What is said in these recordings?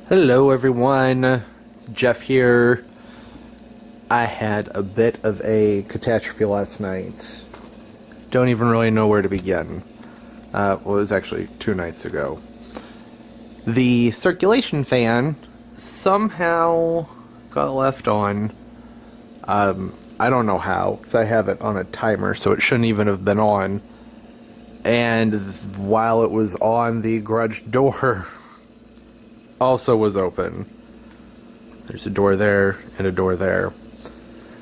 Hello everyone, it's Jeff here. I had a bit of a catastrophe last night. Don't even really know where to begin. Well, it was actually 2 nights ago. The circulation fan somehow got left on. I don't know how, because I have it on a timer, so it shouldn't even have been on. And while it was on, the garage door also was open. There's a door there and a door there.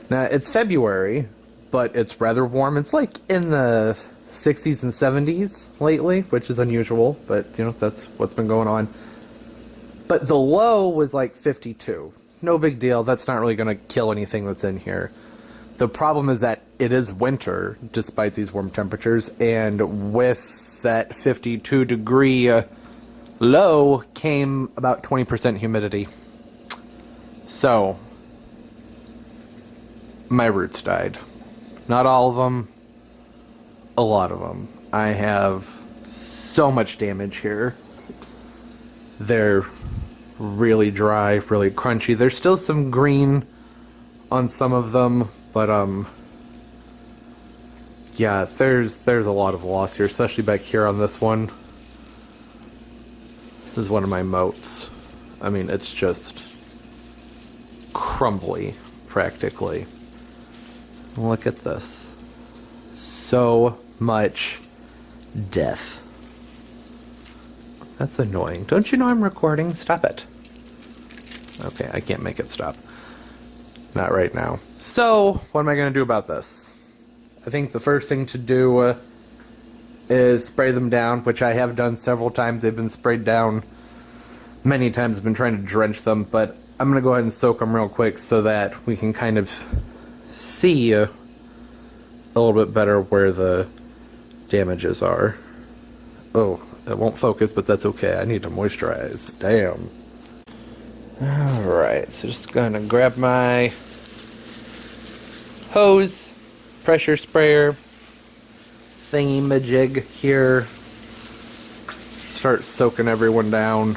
Now, it's February, but it's rather warm. It's like in the 60s and 70s lately, which is unusual, but, you know, that's what's been going on. But the low was like 52. No big deal. That's not really going to kill anything that's in here. The problem is that it is winter, despite these warm temperatures, and with that 52 degree low came about 20% humidity. So, my roots died. Not all of them, a lot of them. I have so much damage here. They're really dry, really crunchy. There's still some green on some of them, but yeah, there's a lot of loss here, especially back here on this one. This is one of my moats. I mean, it's just crumbly, practically. Look at this. So much death. That's annoying. Don't you know I'm recording? Stop it. Okay, I can't make it stop. Not right now. So, what am I going to do about this? I think the first thing to do is spray them down, which I have done several times. They've been sprayed down many times. I've been trying to drench them, but I'm going to go ahead and soak them real quick so that we can kind of see a little bit better where the damages are. Oh, it won't focus, but that's okay. I need to moisturize. Damn. Alright, so just going to grab my hose, pressure sprayer, thingy-majig here. Start soaking everyone down.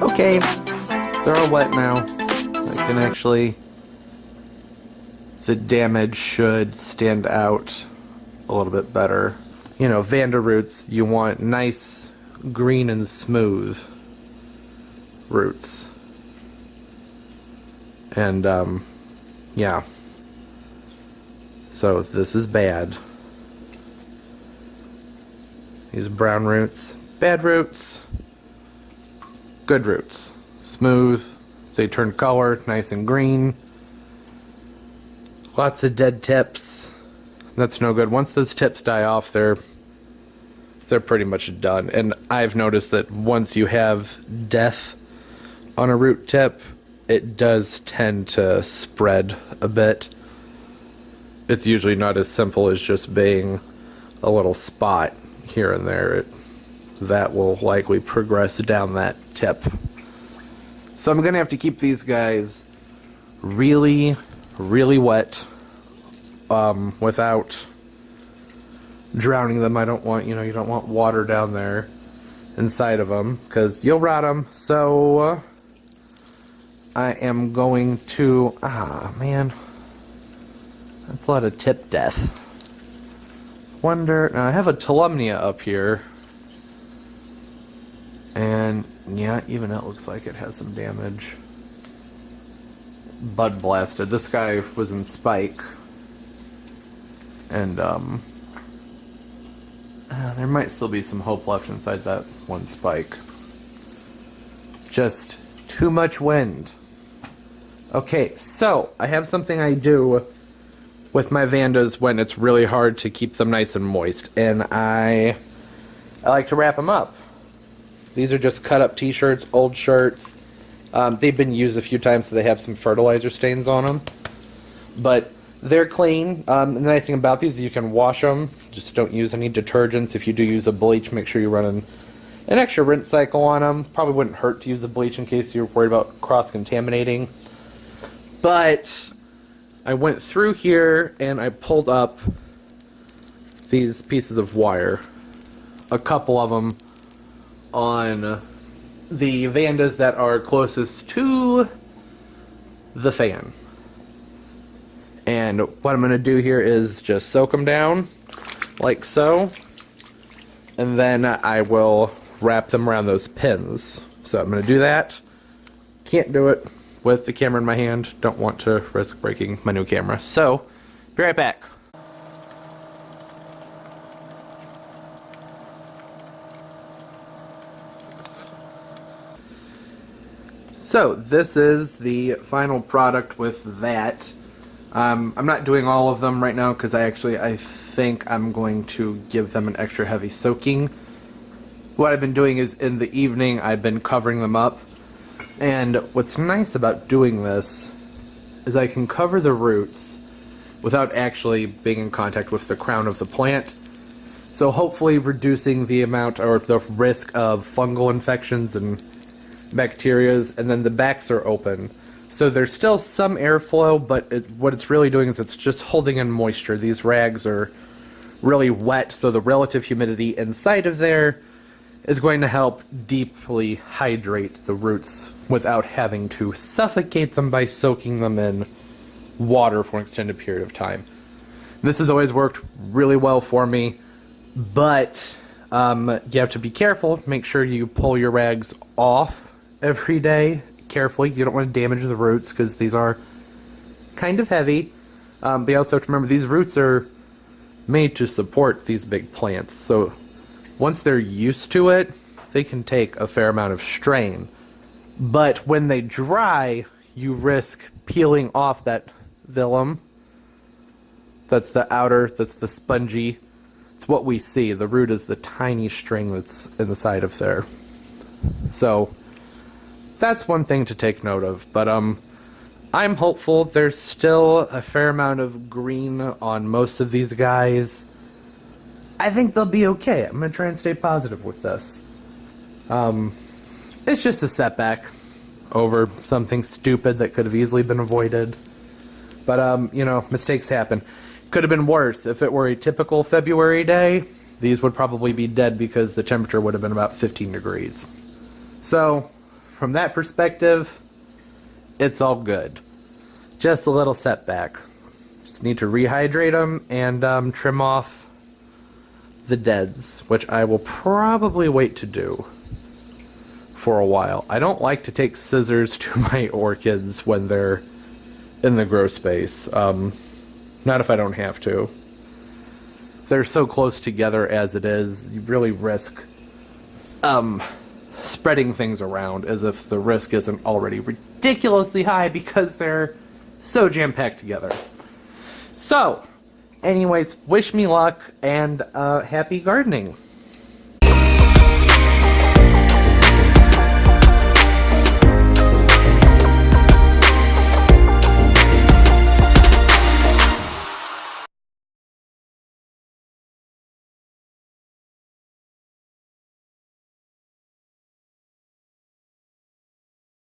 Okay, they're all wet now. I can actually... The damage should stand out a little bit better. You know, Vanda roots, you want nice, green and smooth roots. And, yeah. So, this is bad. These brown roots, bad roots. Good roots. Smooth. They turn color, nice and green. Lots of dead tips. That's no good. Once those tips die off, they're pretty much done. And I've noticed that once you have death on a root tip, it does tend to spread a bit. It's usually not as simple as just being a little spot here and there. That will likely progress down that tip. So I'm going to have to keep these guys really, really wet without drowning them. I don't want, you don't want water down there inside of them because you'll rot them. So I am going to, man, that's a lot of tip death. Wonder, now I have a Tolumnia up here. And, yeah, even it looks like it has some damage. Bud blasted. This guy was in spike. And, there might still be some hope left inside that one spike. Just too much wind. Okay, so, I have something I do with my Vandas when it's really hard to keep them nice and moist. And I like to wrap them up. These are just cut up t-shirts, old shirts. They've been used a few times, so they have some fertilizer stains on them. But they're clean. The nice thing about these is you can wash them. Just don't use any detergents. If you do use a bleach, make sure you're running an extra rinse cycle on them. Probably wouldn't hurt to use a bleach in case you're worried about cross-contaminating. But I went through here and I pulled up these pieces of wire. A couple of them on the Vandas that are closest to the fan. And what I'm going to do here is just soak them down like so. And then I will wrap them around those pins. So I'm going to do that. Can't do it with the camera in my hand. Don't want to risk breaking my new camera. So, be right back. So, this is the final product with that. I'm not doing all of them right now because I think I'm going to give them an extra heavy soaking. What I've been doing is in the evening I've been covering them up, and what's nice about doing this is I can cover the roots without actually being in contact with the crown of the plant, so hopefully reducing the amount or the risk of fungal infections and bacterias. And then the backs are open, so there's still some airflow, but what it's really doing is it's just holding in moisture. These rags are really wet, so the relative humidity inside of there is going to help deeply hydrate the roots without having to suffocate them by soaking them in water for an extended period of time. This has always worked really well for me, but you have to be careful. Make sure you pull your rags off every day carefully. You don't want to damage the roots because these are kind of heavy. But you also have to remember these roots are made to support these big plants, so once they're used to it, they can take a fair amount of strain. But when they dry, you risk peeling off that vellum. That's the outer, that's the spongy. It's what we see. The root is the tiny string that's in the side of there. So that's one thing to take note of. But I'm hopeful. There's still a fair amount of green on most of these guys. I think they'll be okay. I'm going to try and stay positive with this. It's just a setback over something stupid that could have easily been avoided. But, you know, mistakes happen. Could have been worse. If it were a typical February day, these would probably be dead because the temperature would have been about 15 degrees. So, from that perspective, it's all good. Just a little setback. Just need to rehydrate them and trim off the deads, which I will probably wait to do for a while. I don't like to take scissors to my orchids when they're in the grow space. Not if I don't have to. They're so close together as it is, you really risk spreading things around as if the risk isn't already ridiculously high because they're so jam-packed together. So, anyways, wish me luck and happy gardening.